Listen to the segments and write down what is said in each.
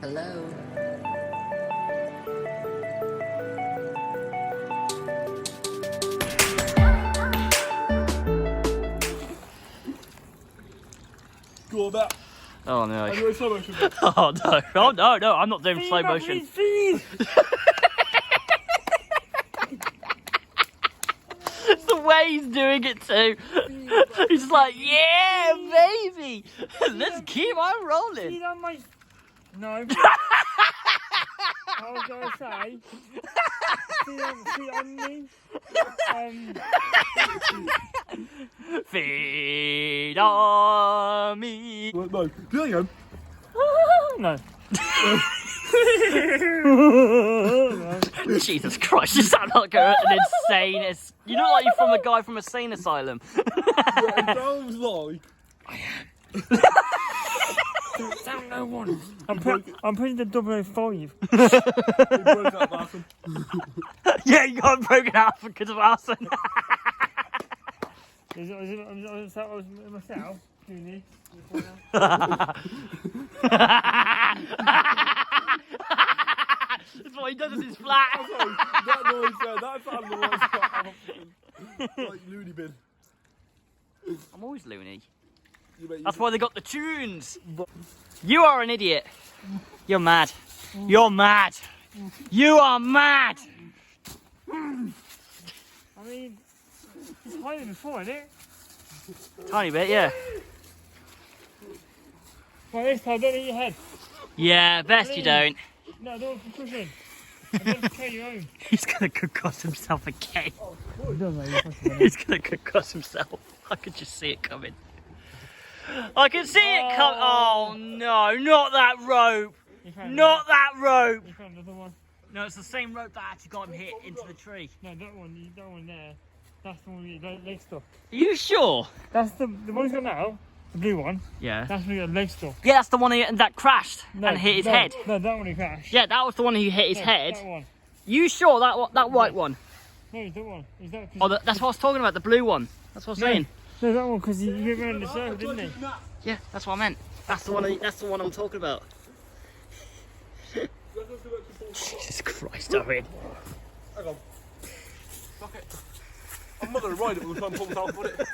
Hello. Go on that. Oh no. I'm doing slow motion. Oh no. Oh no, no, I'm not doing slow motion. It's the way he's doing it too. He's like, yeah, baby. Let's keep on rolling. No. I was going to say, see on me. Feed on me. No, do it again. No. Jesus Christ, you sound like an insane. You look like you're from the guy from a sane asylum. It sounds like. Sound no one. I'm putting the 005. It broke out Markham. Yeah, you got broken out because of arson. Is that myself doing this? That's what he does in his flat. That noise there, that sounded like loony bin. I'm always loony. You bet you That's why they got the tunes. You are an idiot. You're mad. You're mad. You are mad. I mean, it's higher before, isn't it? Tiny bit, yeah. Well, this time, don't hit your head. Yeah, best you don't. No, don't push in. I'm going to carry your own. He's gonna concuss himself again. It does, mate. He's gonna concuss himself. I could just see it coming. I can see it coming. Oh no, not that rope. Not that rope. You found another one. No, it's the same rope that actually got him hit into the tree. No, that one there. That's the one with your leg stuck. Are you sure? That's the one he's got now, the blue one. Yeah. That's where your leg stuck. Yeah, that's the one that crashed No, and hit his no, head. No, that one he crashed. Yeah, that was the one who hit his No, head. That one. You sure that white one? No, it's that one. Is that? Oh, that's what I was talking about. The blue one. That's what I was saying. No, that one because he went around the circle, didn't he? Yeah, that's what I meant. That's the one. That's the one I'm talking about. Jesus Christ, Owen. Hang on. Fuck it. I'm not going to ride it with the front pump out, put it.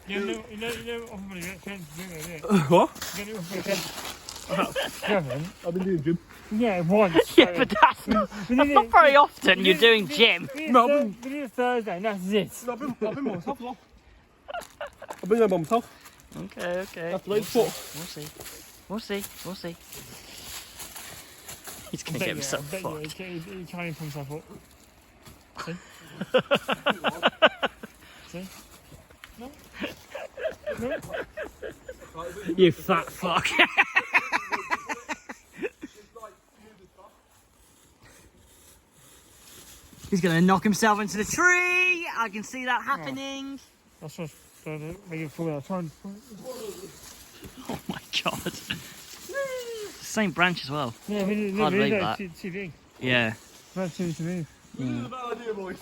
You know, I'm going to get chance to do it. What? Get it off my head. You haven't? I've been doing gym. Yeah, once. Yeah, but that's not very often you're doing gym. No, We did it Thursday, and that's it. No, I've been by myself as well. I've been there by myself. Okay, okay. That's the latest foot. We'll see. He's gonna get himself He fucked. can't even pull himself up. See? See? No? No? You fat fuck. He's gonna knock himself into the tree. I can see that happening. That's what's going to make it fall out. Try and... Oh my god. Same branch as well. Yeah, we Hard to believe that. Too big. Yeah. That's too to move. This is a bad idea, boys.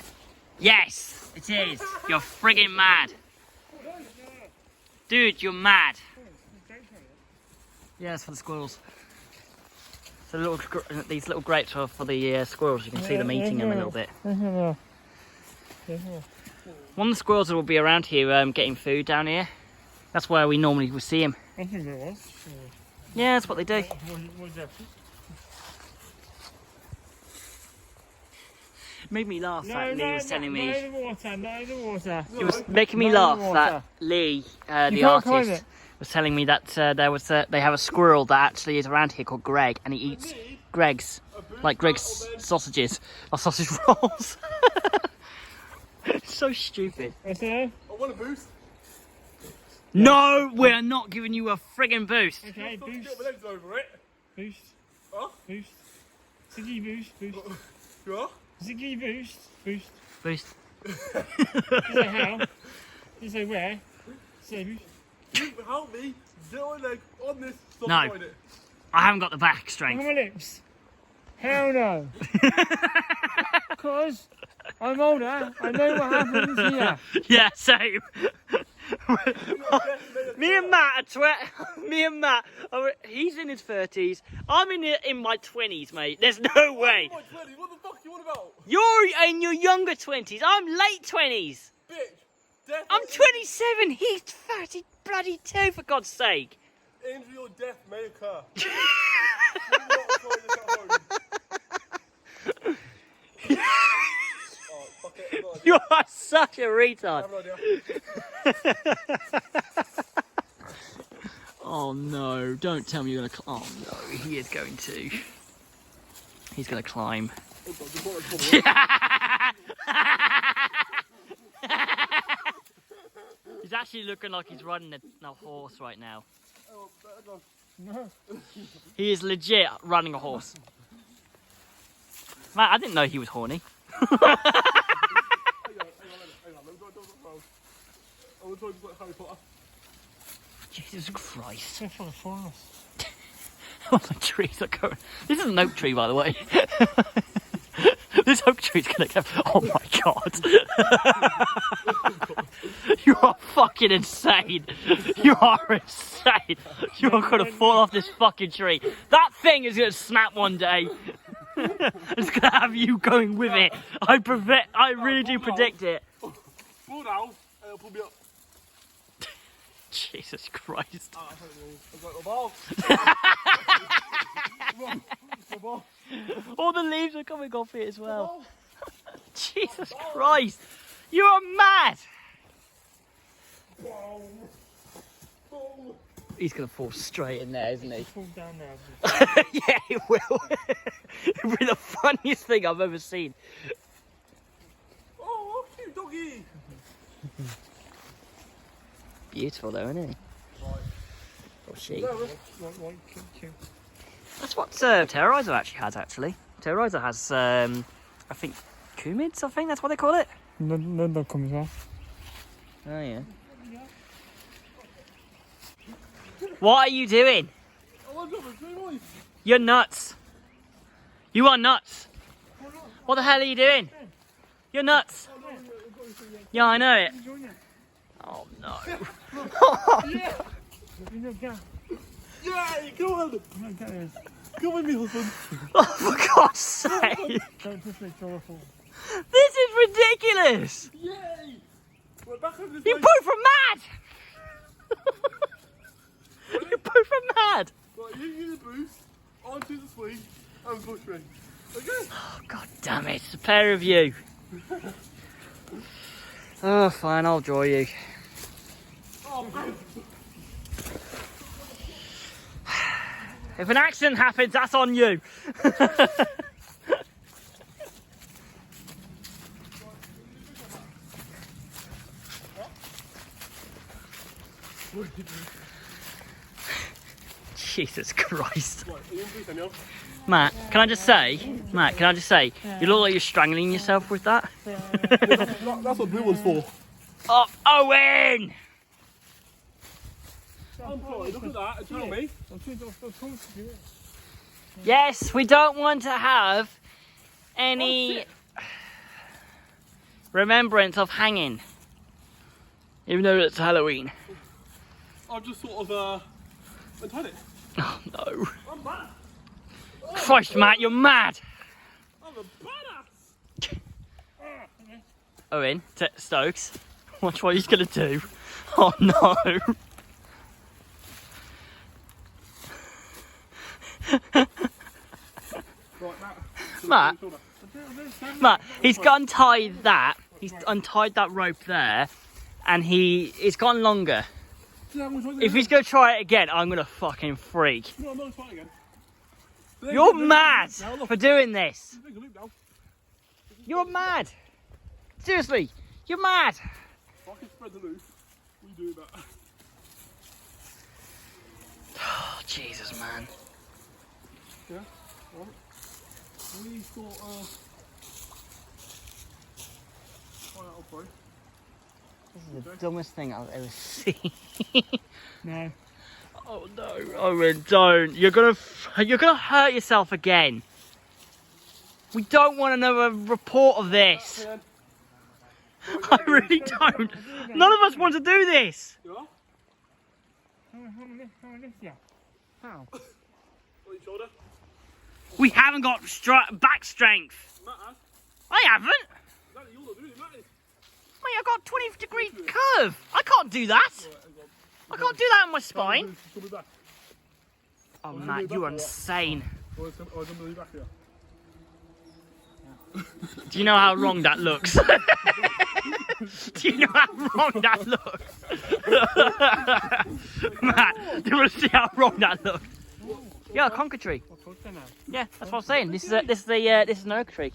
Yes, it is. You're friggin' mad. Dude, you're mad. Yeah, it's for the squirrels. So these little grates are for the squirrels. You can see them eating them a little bit. One of the squirrels will be around here getting food down here. That's where we normally will see him. I think there was. Yeah, that's what they do. What is that? It made me laugh that Lee was telling me. No, the water. It was making me laugh that Lee, the artist, was telling me that they have a squirrel that actually is around here called Greg, and he eats Greg's sausages or sausage rolls. It's so stupid. What's that? I want a boost. No, we're not giving you a friggin' boost. Okay, boost. Get my legs over it. Boost. Huh? Boost. Ziggy boost. Boost. Sure? Ziggy boost. Boost. Boost. You say how? You say where? Say boost. You help me get my leg on this. Stop No. riding it. I haven't got the back Look strength. at my lips. Hell no. Cause I'm older. I know what happens here. Yeah, same. Me and Matt he's in his 30s. I'm in my 20s, mate. There's no way. What the fuck you on about? You're in your younger 20s. I'm late 20s. Bitch. Death I'm 27. He's 30 bloody 2, for God's sake. Injury or death may occur. You are such a retard. I have no idea. Oh no, don't tell me you're gonna oh no, he is going to. He's gonna climb. He's actually looking like he's riding a horse right now. No. He is legit running a horse. Man, I didn't know he was horny. Hang on. I was talking about Harry Potter. Jesus Christ. They're full of forest. Oh, the trees are going. This is an oak tree, by the way. This oak tree's gonna go. Oh my God. You are fucking insane. You are insane. You are gonna fall off this fucking tree. That thing is gonna snap one day. It's gonna have you going with it. I really do predict it. Pull down and it'll pull me up. Jesus Christ. I was like, the ball. All the leaves are coming off it as well. Jesus Christ. You are mad. He's going to fall straight in there, isn't he? Fall down there. Yeah, he will. It'll be the funniest thing I've ever seen. Oh, cute doggy. Beautiful though, isn't he? Or she. That's what Terrorizer actually has, actually. Terrorizer has, I think, Kumids, I think that's what they call it. No, comes off. Oh, yeah. What are you doing? You're nuts. You are nuts. What the hell are you doing? You're nuts. Yeah, I know it. Oh, no. Yeah, go on. Come with me, husband. Oh, for God's sake. Don't push me, Joyful. This is ridiculous. Yay. We're back over this You way. both are mad. You both are mad. Right, you use the boost, onto the swing, and push me. Okay? Oh, God damn it. It's a pair of you. Oh, fine. I'll draw you. Oh, man. If an accident happens, that's on you. Jesus Christ. Right, are you in boost, Daniel? Matt, can I just say, you look like you're strangling yourself with that. That's what blue one's for. Oh, Owen! I'm sorry, look at that, and tell me. Yes, we don't want to have any remembrance of hanging, even though it's Halloween. I've just sort of, untied it. Oh no. I'm mad. Christ, Matt, you're mad! I'm a badass. Owen, Stokes, watch what he's gonna do. Oh no. Right, Matt, he's untied that. He's untied that rope there, and it's gone longer. If he's gonna try it again, I'm gonna fucking freak. No, I'm not trying again. You're mad for doing this. You're mad. Seriously, you're mad. If I can spread the loose, we do that. Oh, Jesus, man. Yeah, right. We sort of... This is the dumbest thing I've ever seen. No. Oh no, Owen, don't. You're gonna hurt yourself again. We don't want another report of this. I really don't. None of us want to do this. You are? How am I lift you? How? On your shoulder. We haven't got back strength. Matt has. I haven't. Exactly, you're not doing it, Matt is. Mate, I've got a 20-degree curve. I can't do that. I can't do that on my spine. Come back. Oh, Matt, you're insane. Oh, it's going to be back here. Do you know how wrong that looks? Do you know how wrong that looks? Matt, do you want to see how wrong that looks? Yeah, a conker tree. Yeah, that's what I'm saying. This is an oak tree.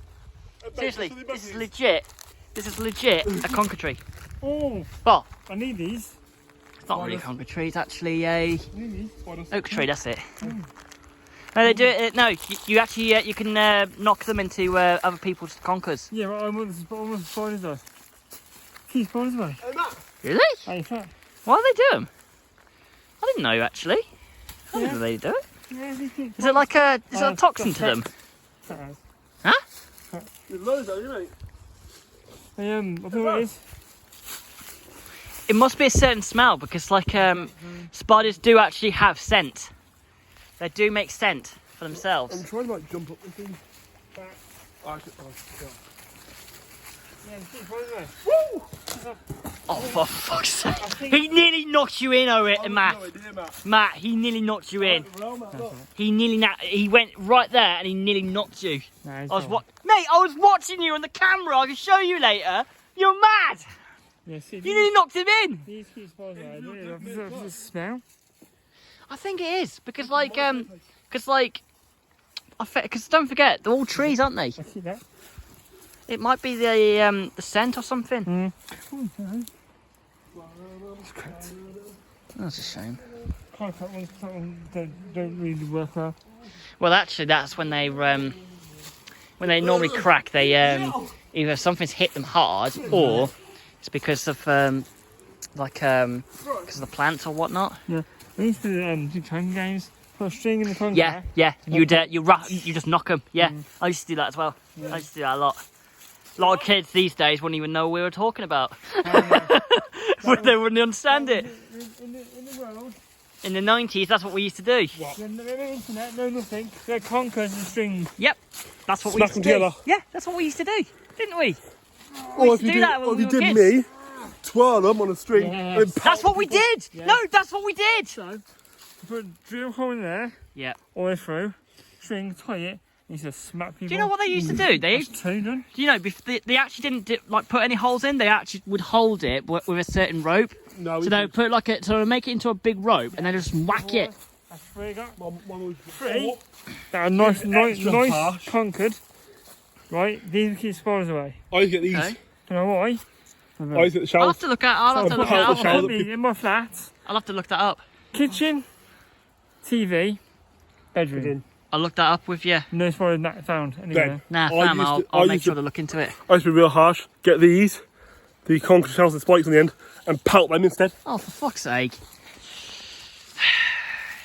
Seriously, this is legit. This is legit a conker tree. Oh, Well, I need these. it's not really a conker tree. It's actually a Spiders. oak tree. That's it. No, they do it. No, you actually you can knock them into other people's conkers. Yeah, but I want the spiders though. Keep spiders away. Hey, Matt. Really? Hey, fat. Why do they do them? I didn't know actually. I didn't know they do it. Yeah, they keep Is it like a toxin to them? Fat. Huh? There's loads of you, mate. I don't know what it is. It must be a certain smell because like spiders do actually have scent. They do make scent for I'm themselves. trying to like jump up and things. Yeah, keep spiders away. Woo! Oh, for fuck's sake! He nearly knocked you in, Matt. No idea, Matt. Matt, he nearly knocked you in. Well, Matt, look. He went right there and he nearly knocked you. Nah, I was mate, I was watching you on the camera. I can show you later. You're mad. Yeah, see, You nearly knocked him in. these keep spiders away. Does it smell? I think it is because because don't forget they're all trees, aren't they? I see that. It might be the scent or something. That's a shame. Don't really work well. Well, actually, that's when they normally crack. They either something's hit them hard, or it's because of because of the plants or whatnot. Yeah, we used to do training games. Put a string in the front. Yeah. You just knock them. Yeah, I used to do that as well. I used to do that a lot. A lot of kids these days wouldn't even know what we were talking about. But they wouldn't understand it. In the world, In the 90s, that's what we used to do. no internet, no nothing. They're conkers and strings. Yep, that's what we Smack used to them do. together. Yeah, that's what we used to do, didn't we? Or used if to you do that when or if we you were did kids. me, twirl them on a string. Yes. And then That's what we did. Yeah. No, that's what we did. So, you put a drill hole in there, Yeah. all the way through, string, tie it, and you just smack people. Do you know what they used to do? They That's two done. you know, they actually didn't like put any holes in. They actually would hold it with a certain rope. No, So they would put so they make it into a big rope and then just whack it. That's three I got. One Three. That are nice harsh. conquered. Right, these will keep spiders away. I used to get these. Okay. You know why? I used to get the I'll shells. have to look at. I'll have to look that the up. shells. In my flat, I'll have to look that up. kitchen, TV, bedroom. I'll look that up with you. No spiders not found anywhere. Nah, I fam, used I'll to- I make used sure to- to look into it. I used to be real harsh. Get these, the concrete shells with spikes on the end, and pelt them instead. Oh, for fuck's sake!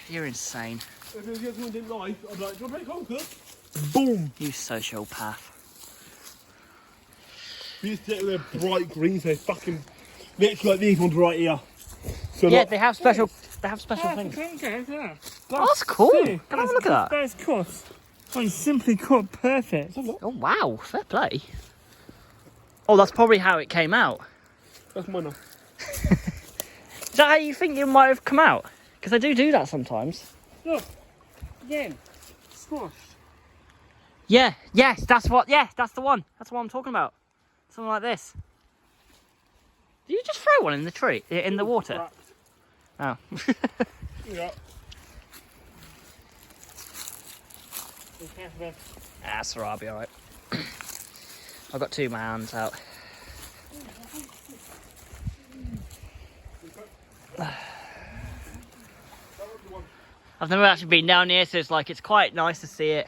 You're insane. If someone didn't like, I'd be like, do you want to play conker? Boom! You sociopath. We used to get them bright green, so fucking literally like these ones right here. So Yeah, like, they have special. They have special things. Yeah. Oh, that's cool. Can I have a look at that? That's cut. Like simply cut, perfect. Oh wow, fair play. Oh, that's probably how it came out. that's mine now. Is that how you think it might have come out? Because I do that sometimes. Look, again, squashed. Yeah, yes, that's what. Yeah, that's the one. That's what I'm talking about. Something like this. Did you just throw one in the tree, in the water? Oh. Yeah. That's alright, I'll be alright. I've got two of my hands out. I've never actually been down here, so it's quite nice to see it.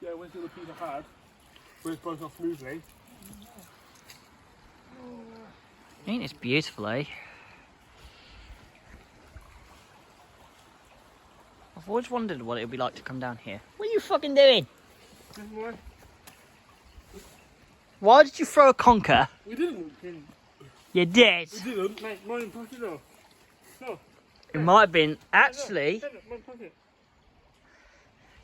Yeah, where's the other piece I had? Where it's broken off smoothly. Ain't it beautiful, eh? Oh, I've always wondered what it would be like to come down here. What are you fucking doing? Why did you throw a conker? We didn't. You did. We didn't. Mate, mine pocket though. No. It might have been. Actually, Look, mine pocket.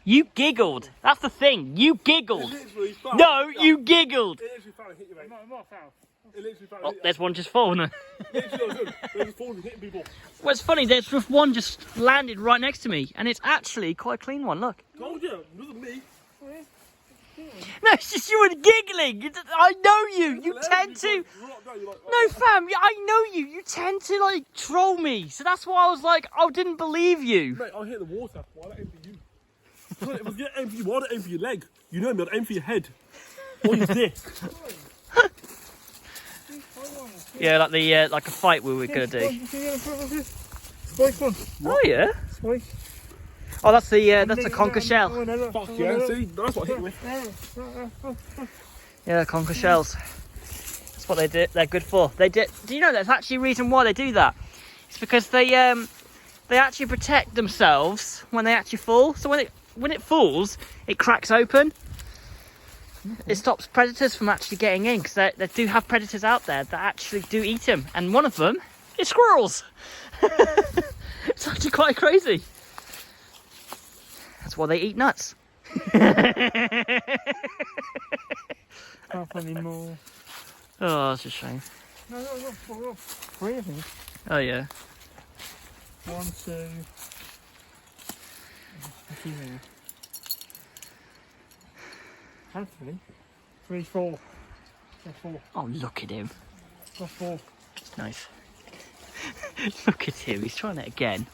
you giggled. That's the thing. You It giggled. literally fell. No, you giggled. It literally fell and hit you, mate. I'm not foul. It literally fell and Oh, hit you. there's one just fallen. Literally, good. They're just falling and hitting people. What's funny, there's just one just landed right next to me, and it's actually quite a clean one. Look. Told you. It wasn't me. No, it's just you were giggling. I know you. You tend to. No, fam. I know you. You tend to like troll me. So that's why I was like, I didn't believe you. Mate, I hit the water. Why not aim for you? If I was going to aim for you, why not aim for your leg? You know me, I'd aim for your head. Or your dick. Yeah, like the like a fight we were gonna do. Spike one. Oh yeah. Spike. Oh, that's the conker shell. Fuck yeah, see? That's what hit you with. Yeah, conker shells. That's what they do. They're good for. They do. Do you know there's actually a reason why they do that? It's because they actually protect themselves when they actually fall. So when it falls, it cracks open. It stops predators from actually getting in, because they do have predators out there that actually do eat them, and one of them is squirrels. It's actually quite crazy. That's why they eat nuts. Can't anymore. Oh, that's a shame. No. 3 of them. Oh yeah. 1, 2. Hopefully. 3, 4. That's 4. Oh, look at him. That's 4. Nice. Look at him. He's trying it again.